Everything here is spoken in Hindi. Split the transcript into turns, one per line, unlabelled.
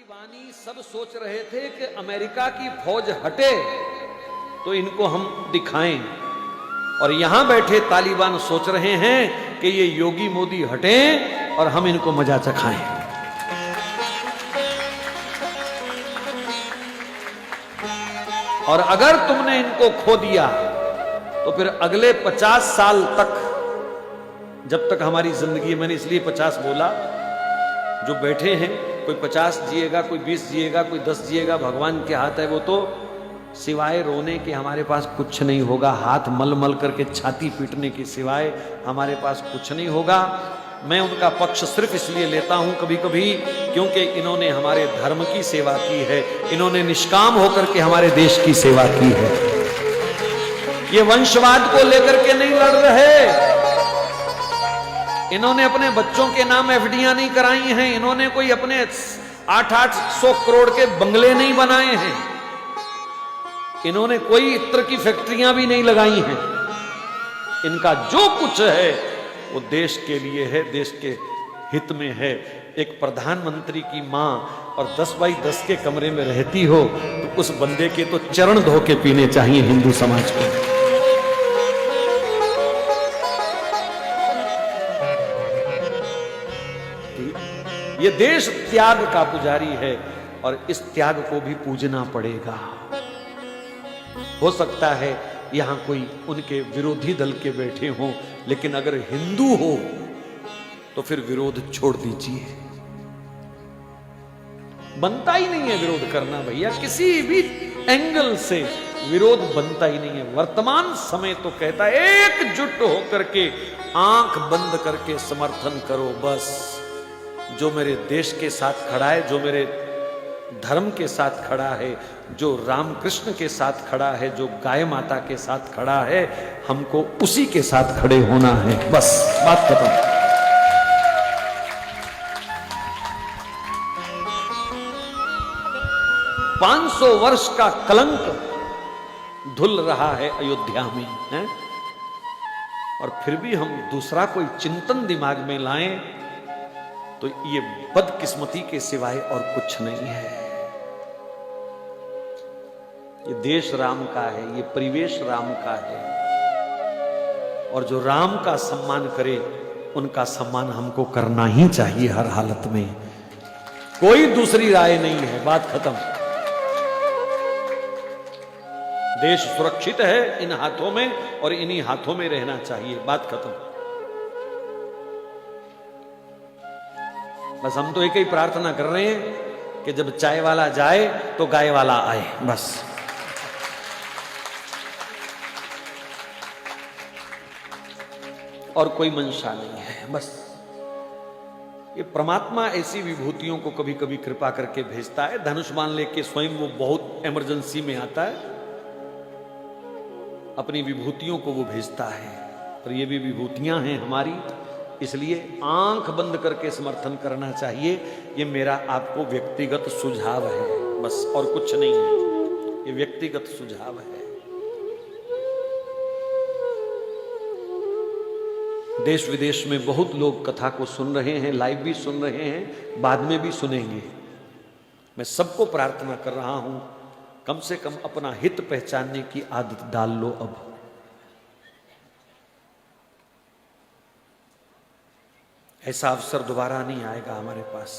तालिबानी सब सोच रहे थे कि अमेरिका की फौज हटे तो इनको हम दिखाएं, और यहां बैठे तालिबान सोच रहे हैं कि ये योगी मोदी हटें और हम इनको मजा चखाएं। और अगर तुमने इनको खो दिया तो फिर अगले 50 साल तक, जब तक हमारी जिंदगी, मैंने इसलिए 50 बोला, जो बैठे हैं कोई 50 जिएगा, कोई 20 जिएगा, कोई 10 जिएगा, भगवान के हाथ है वो तो। सिवाय रोने के हमारे पास कुछ नहीं होगा, हाथ मल मल करके छाती पीटने के सिवाय हमारे पास कुछ नहीं होगा। मैं उनका पक्ष सिर्फ इसलिए लेता हूं कभी कभी क्योंकि इन्होंने हमारे धर्म की सेवा की है, इन्होंने निष्काम होकर के हमारे देश की सेवा की है। ये वंशवाद को लेकर के नहीं लड़ रहे, इन्होंने अपने बच्चों के नाम एफडीआं नहीं कराई हैं, इन्होंने कोई अपने 800 करोड़ के बंगले नहीं बनाए हैं, इन्होंने कोई इत्र की फैक्ट्रियां भी नहीं लगाई हैं। इनका जो कुछ है वो देश के लिए है, देश के हित में है। एक प्रधानमंत्री की मां और 10 बाई 10 के कमरे में रहती हो तो उस बंदे के तो चरण धो के पीने चाहिए हिंदू समाज को। ये देश त्याग का पुजारी है और इस त्याग को भी पूजना पड़ेगा। हो सकता है यहां कोई उनके विरोधी दल के बैठे हों, लेकिन अगर हिंदू हो तो फिर विरोध छोड़ दीजिए। बनता ही नहीं है विरोध करना भैया, किसी भी एंगल से विरोध बनता ही नहीं है। वर्तमान समय तो कहता है एकजुट होकर के आंख बंद करके समर्थन करो बस। जो मेरे देश के साथ खड़ा है, जो मेरे धर्म के साथ खड़ा है, जो रामकृष्ण के साथ खड़ा है, जो गाय माता के साथ खड़ा है, हमको उसी के साथ खड़े होना है, बस बात खत्म। 500 वर्ष का कलंक धुल रहा है अयोध्या में है? और फिर भी हम दूसरा कोई चिंतन दिमाग में लाएं तो ये बदकिस्मती के सिवाय और कुछ नहीं है। ये देश राम का है, ये परिवेश राम का है, और जो राम का सम्मान करे उनका सम्मान हमको करना ही चाहिए हर हालत में। कोई दूसरी राय नहीं है, बात खत्म। देश सुरक्षित है इन हाथों में और इन्हीं हाथों में रहना चाहिए, बात खत्म। बस हम तो एक ही प्रार्थना कर रहे हैं कि जब चाय वाला जाए तो गाय वाला आए, बस। और कोई मंशा नहीं है, बस। ये परमात्मा ऐसी विभूतियों को कभी कभी कृपा करके भेजता है। धनुष्मान लेके स्वयं वो बहुत इमरजेंसी में आता है, अपनी विभूतियों को वो भेजता है। पर ये भी विभूतियां हैं हमारी, इसलिए आंख बंद करके समर्थन करना चाहिए। ये मेरा आपको व्यक्तिगत सुझाव है, बस, और कुछ नहीं है। ये व्यक्तिगत सुझाव है। देश विदेश में बहुत लोग कथा को सुन रहे हैं, लाइव भी सुन रहे हैं, बाद में भी सुनेंगे। मैं सबको प्रार्थना कर रहा हूं कम से कम अपना हित पहचानने की आदत डाल लो अब। ऐसा अवसर दोबारा नहीं आएगा हमारे पास।